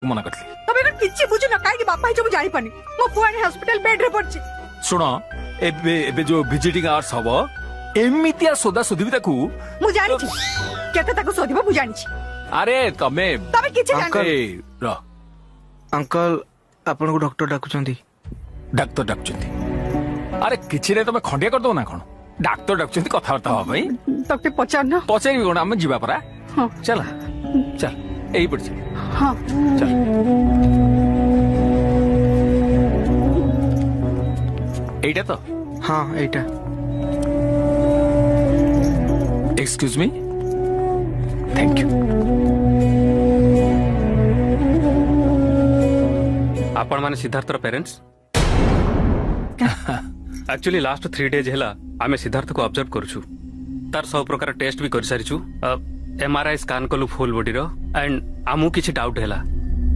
मना करली तबे कर किछि बुझु न काहे कि बापा जो जानि पानी मो पुआने हॉस्पिटल बेड रे पड़छि। सुन एबे एबे जो विजिटिंग आवर्स हबो एमितिया सोदा सुधिबी ताकू मु जानि छी केते ताको सोदिबो मु जानि छी। अरे तमे तबे किछि जानि ए र अंकल आपन को डॉक्टर डाकुचंदी। डाक्टर डाकुचंती अरे किछि रे तमे खंडिया कर दो ना कोन डाक्टर डाकुचंती कथा वार्ता हो भाई तके पचार न पछेरी कोन हम जीवा परा हां चल चल एई पड़छि हां चल एइटा तो हाँ एटा एक्सक्यूज मी थैंक यू आपण माने सिद्धार्थर पेरेंट्स एक्चुअली लास्ट 3 डेज हैला आमे सिद्धार्थ को ऑब्जर्व करछु तार सब प्रकार टेस्ट भी कर सारिछु एमआरआई स्कैन कलु फुल बॉडी रो एंड आमु किछि डाउट हैला